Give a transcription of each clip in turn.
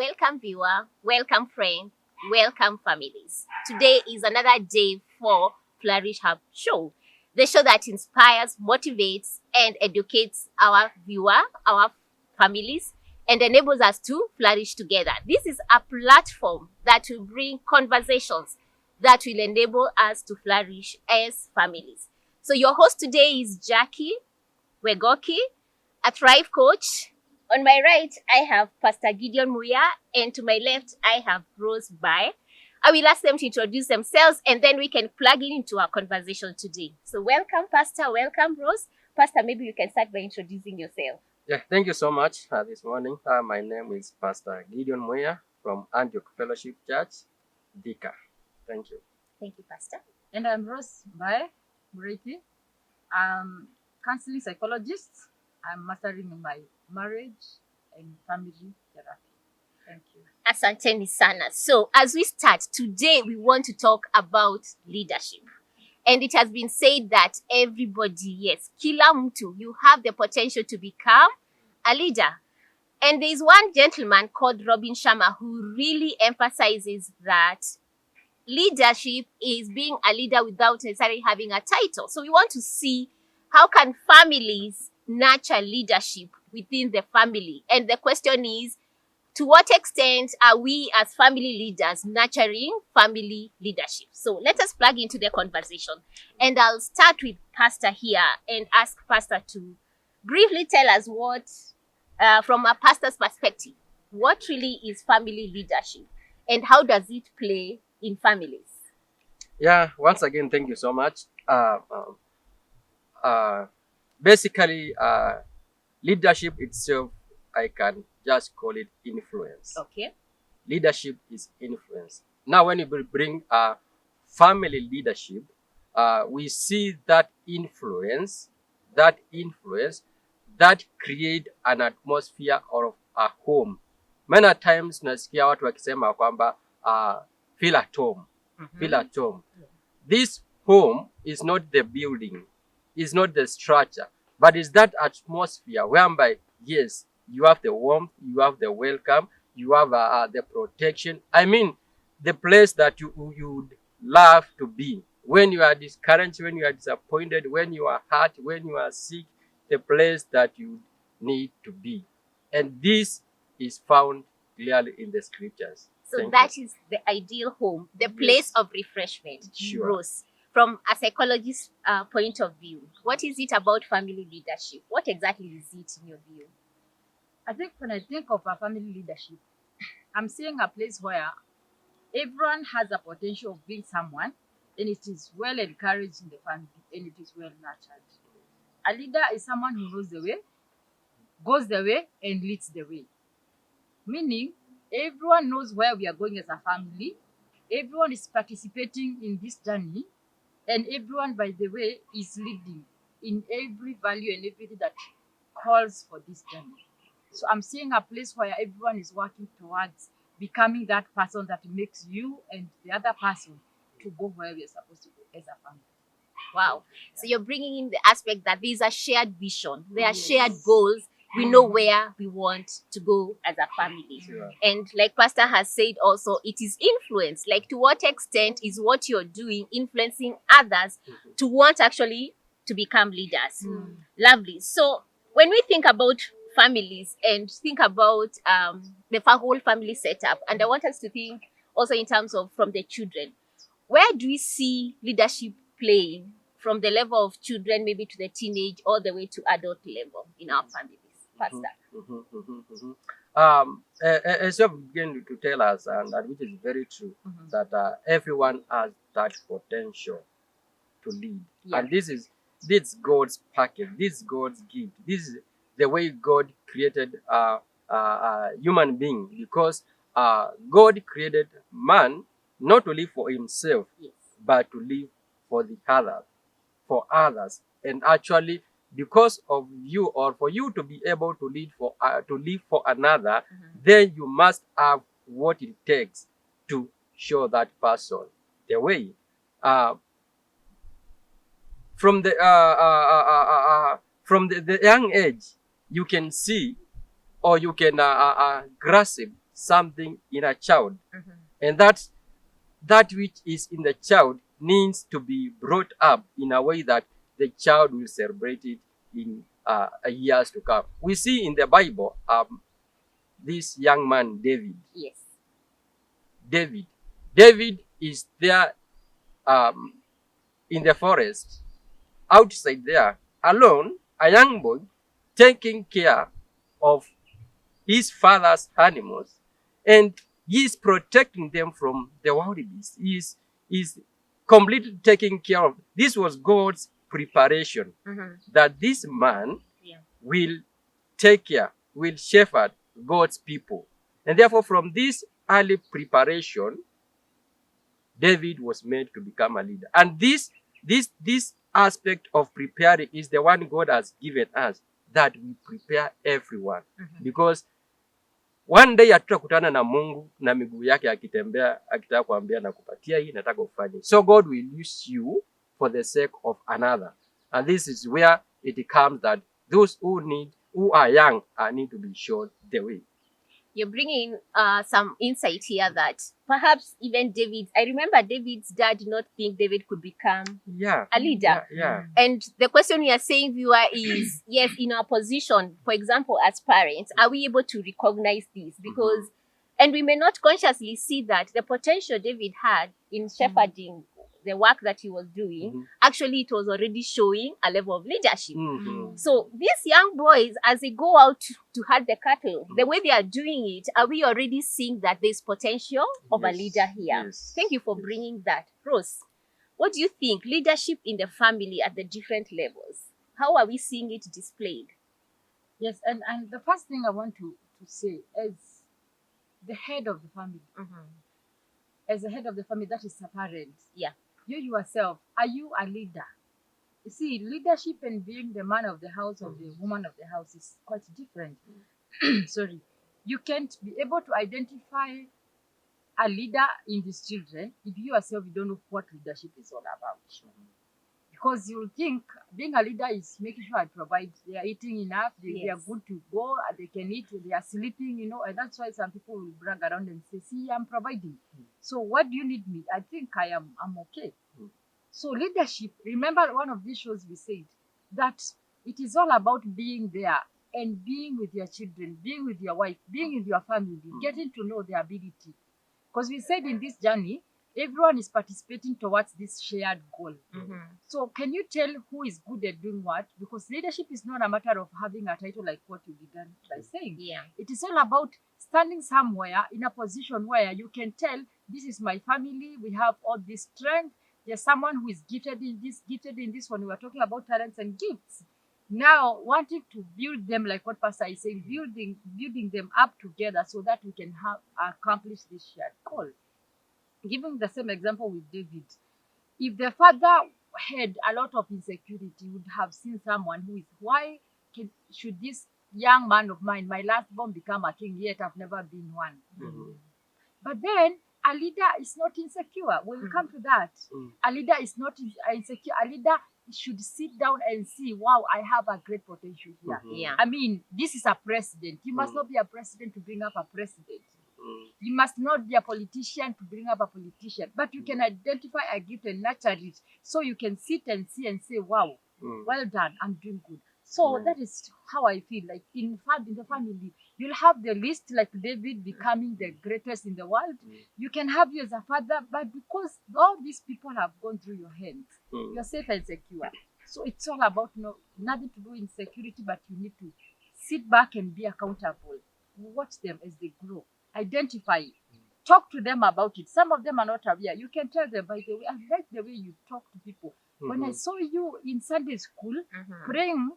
Welcome viewer, welcome friend, welcome families. Today is another day for Flourish Hub Show, the show that inspires, motivates, and educates our viewer, our families, and enables us to flourish together. This is a platform that will bring conversations that will enable us to flourish as families. So your host today is Jackie Wegoki, a Thrive coach. On my right, I have Pastor Gideon Muya, and to my left, I have Rose Bai. I will ask them to introduce themselves, and then we can plug into our conversation today. So welcome, Pastor. Welcome, Rose. Pastor, maybe you can start by introducing yourself. Yeah, thank you so much this morning. My name is Pastor Gideon Muya from Antioch Fellowship Church, Dika. Thank you. Thank you, Pastor. And I'm Rose Bai Mureki. I'm counseling psychologist. I'm mastering in my marriage and family therapy. Thank you. Asanteni sana. So as we start, today we want to talk about leadership. And it has been said that everybody, yes, kila mtu, you have the potential to become a leader. And there's one gentleman called Robin Sharma who really emphasizes that leadership is being a leader without necessarily having a title. So we want to see how can families nurture leadership within the family. And the question is, to what extent are we as family leaders nurturing family leadership? So let us plug into the conversation. And I'll start with Pastor here and ask Pastor to briefly tell us what, from a pastor's perspective, what really is family leadership and how does it play in families? Yeah, once again, thank you so much. Basically, leadership itself, I can just call it influence. Okay. Leadership is influence. Now, when you bring family leadership, we see that influence that create an atmosphere of a home. Many times nasikia watu wakisema kwamba feel at home. Feel at home. This home is not the building, is not the structure, but is that atmosphere whereby, yes, you have the warmth, you have the welcome, you have the protection. I mean, the place that you would love to be. When you are discouraged, when you are disappointed, when you are hurt, when you are sick, the place that you need to be. And this is found clearly in the scriptures. So that is the ideal home, the place of refreshment. Sure. Rose, from a psychologist's point of view, what is it about family leadership? What exactly is it in your view? I think when I think of a family leadership, I'm seeing a place where everyone has a potential of being someone, and it is well encouraged in the family, and it is well nurtured. A leader is someone who knows the way, goes the way, and leads the way. Meaning, everyone knows where we are going as a family, everyone is participating in this journey, and everyone, by the way, is leading in every value and everything that calls for this journey. So I'm seeing a place where everyone is working towards becoming that person that makes you and the other person to go where we're supposed to go as a family. Wow. So you're bringing in the aspect that there's a shared vision. There are shared goals. We know where we want to go as a family. Sure. And like Pastor has said also, it is influence. Like to what extent is what you're doing influencing others to want actually to become leaders? Lovely. So when we think about families and think about the whole family setup, and I want us to think also in terms of from the children, where do we see leadership playing from the level of children, maybe to the teenage, all the way to adult level in our families? Pastor. As you begin to tell us, and which is very true, that everyone has that potential to lead. Yeah. And this God's package, this God's gift, this is the way God created human being, because God created man not to live for himself, Yes. but to live for others. And actually, because of you, or for you to be able to live for another, then you must have what it takes to show that person the way. From the young age, you can see, or you can grasp something in a child, Mhm. and that which is in the child needs to be brought up in a way that the child will celebrate it in years to come. We see in the Bible this young man Yes. David is there in the forest, outside there, alone, a young boy taking care of his father's animals, and he is protecting them from the wild beasts. He is completely taking care of. This was God's preparation Mhm. that this man Yeah. will take care, will shepherd God's people. And therefore, from this early preparation, David was made to become a leader. And this aspect of preparing is the one God has given us, that we prepare everyone. Mhm. Because one day hatutakutana na Mungu na miguu yake akitembea akitaka kuambia nakupatia hii nataka ufanye. So God will use you for the sake of another. And this is where it comes that those who are young need to be shown the way. You're bringing some insight here that perhaps even David, I remember David's dad did not think David could become Yeah. a leader. Yeah. And the question we are saying, viewer, is yes, in our position, for example, as parents, are we able to recognize this? Because, and we may not consciously see that the potential David had in shepherding the work that he was doing, actually, it was already showing a level of leadership. So these young boys, as they go out to herd the cattle, the way they are doing it, are we already seeing that there's potential of a Yes, leader here? yes, Thank you for bringing that. Rose, what do you think? Leadership in the family at the different levels. How are we seeing it displayed? Yes, and the first thing I want to say is the head of the family. As the head of the family, that is a parent. Yeah. You yourself, are you a leader? You see, leadership and being the man of the house or the woman of the house is quite different. Sorry. You can't be able to identify a leader in these children if you yourself you don't know what leadership is all about. Because you think being a leader is making sure I provide, they are eating enough, they are Yes. good to go, they can eat, they are sleeping, and that's why some people will brag around and say, see, I'm providing. So what do you need me? I think I'm okay. So leadership, remember one of these shows we said that it is all about being there and being with your children, being with your wife, being with your family, getting to know their ability. Because we said in this journey, everyone is participating towards this shared goal. So can you tell who is good at doing what? Because leadership is not a matter of having a title like what you began by saying. Yeah. It is all about standing somewhere in a position where you can tell, this is my family, we have all this strength. There's someone who is gifted in this one. We were talking about talents and gifts. Now, wanting to build them, like what Pastor is saying, building them up together so that we can accomplish this shared goal. Giving the same example with David, if the father had a lot of insecurity, would have seen someone who is, should this young man of mine, my last born, become a king, yet I've never been one. But then a leader is not insecure. We'll come to that. A leader is not insecure. A leader should sit down and see, wow, I have a great potential here. Yeah. I mean, this is a president. You must not be a president to bring up a president. You must not be a politician to bring up a politician. But you can identify a gift and nurture it so you can sit and see and say, wow, well done, I'm doing good. So that is how I feel. Like in the family, you'll have the list, like David becoming the greatest in the world. You can have you as a father, but because all these people have gone through your hands, you're safe and secure. So it's all about nothing to do with insecurity, but you need to sit back and be accountable. Watch them as they grow. Identify it. Talk to them about it. Some of them are not aware. You can tell them, by the way, I like the way you talk to people. When I saw you in Sunday school praying,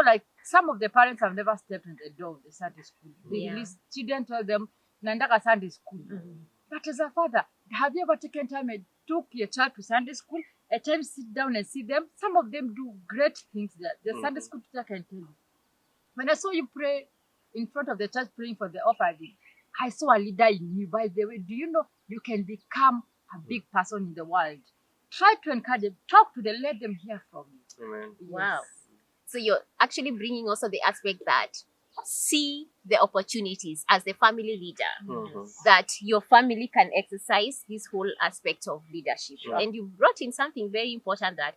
like some of the parents have never stepped in the door of the Sunday school. They release children, tell them, Nandaka Sunday school. But as a father, have you ever taken time and took your child to Sunday school? At times sit down and see them. Some of them do great things that the Sunday school teacher can tell you. When I saw you pray in front of the church praying for the offering, I saw a leader in you. By the way, do you know you can become a big person in the world? Try to encourage them. Talk to them. Let them hear from you. Amen. Wow. So you're actually bringing also the aspect that see the opportunities as the family leader Mhm. that your family can exercise this whole aspect of leadership. Sure. And you brought in something very important, that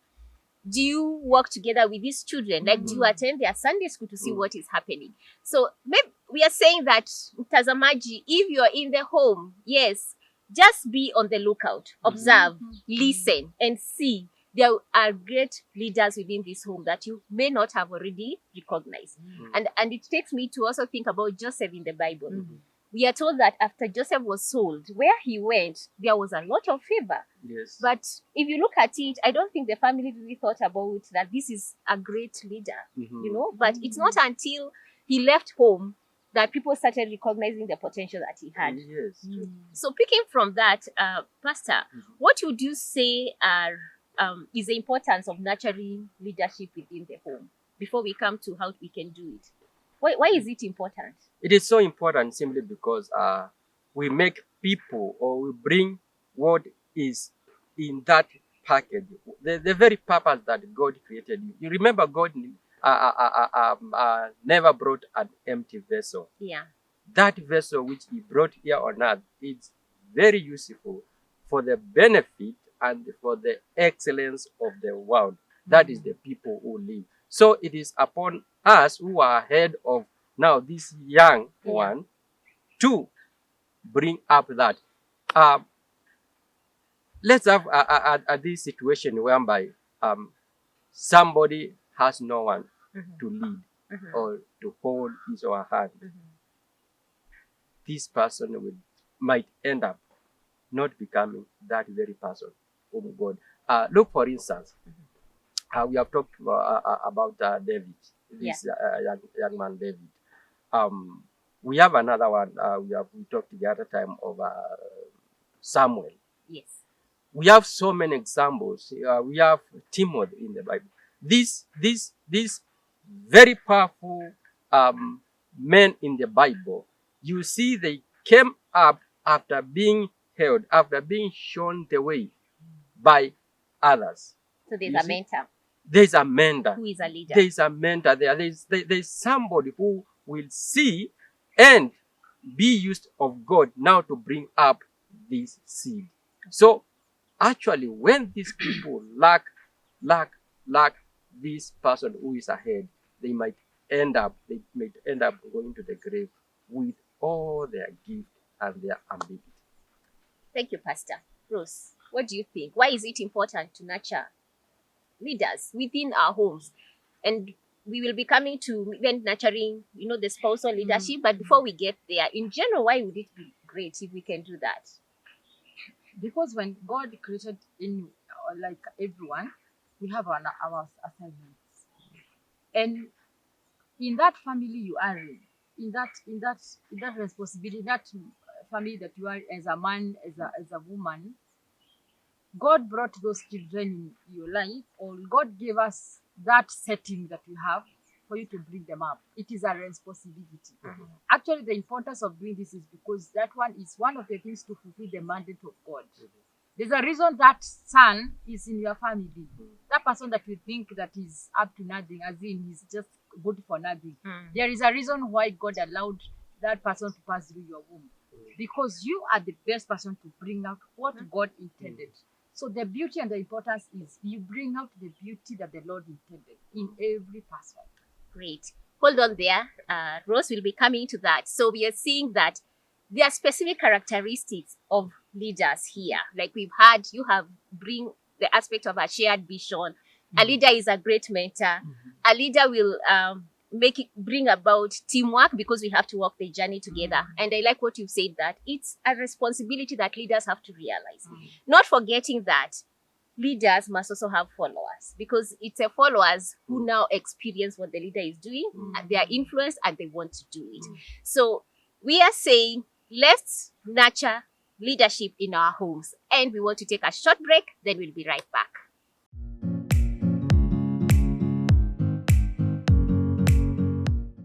do you work together with these children? Like, do you attend their Sunday school to see what is happening? So maybe we are saying that, Mtazamaji, if you're in the home, yes, just be on the lookout, observe, listen, and see. There are great leaders within this home that you may not have already recognized. And it takes me to also think about Joseph in the Bible. We are told that after Joseph was sold, where he went, there was a lot of favor. Yes. But if you look at it, I don't think the family really thought about that this is a great leader, you know. But it's not until he left home that people started recognizing the potential that he had. Yes. So picking from that, Pastor, what would you say is the importance of nurturing leadership within the home before we come to how we can do it? Why is it important? It is so important simply because we make people, or we bring what is in that package, the very purpose that God created you. You remember God never brought an empty vessel. Yeah. That vessel which he brought here on earth is very useful for the benefit and for the excellence of the world. That is the people who live. So it is upon us who are ahead of now this young one to bring up that. Let's have this situation whereby somebody has no one to lead or to hold his or her hand. This person might end up not becoming that very person whom God. Look, for instance, we have talked about David, this young man David. We have another one. We talked the other time of Samuel. Yes. We have so many examples. We have Timothy in the Bible. These very powerful men in the Bible, you see, they came up after being held, after being shown the way by others. So there's a mentor. There's a mentor. Who is a leader? There's a mentor there. There's somebody who will see and be used of God now to bring up this seed. So actually, when these people lack this person who is ahead, they might end up going to the grave with all their gift and their ability. Thank you, Pastor. Rose, what do you think? Why is it important to nurture leaders within our homes? And we will be coming to even nurturing, the spousal leadership. But before we get there, in general, why would it be great if we can do that? Because when God created like everyone, we have our assignments, and in that family you are in that responsibility, that family that you are as a man, as a woman, God brought those children in your life, or God gave us that setting that we have for you to bring them up. It is a responsibility. Actually, the importance of doing this is because that one is one of the things to fulfill the mandate of God. There's a reason that son is in your family. That person that you think that is up to nothing, as in he's just good for nothing. There is a reason why God allowed that person to pass through your womb. Because you are the best person to bring out what God intended. So the beauty and the importance is you bring out the beauty that the Lord intended in every person. Great. Hold on there. Rose will be coming to that. So we are seeing that there are specific characteristics of leaders here. Like you have bring the aspect of a shared vision. A leader is a great mentor. A leader will bring about teamwork, because we have to walk the journey together. And I like what you've said, that it's a responsibility that leaders have to realize. Not forgetting that leaders must also have followers, because it's the followers who now experience what the leader is doing, and they are influenced and they want to do it. So we are saying, let's nurture leadership in our homes. And we want to take a short break, then we'll be right back.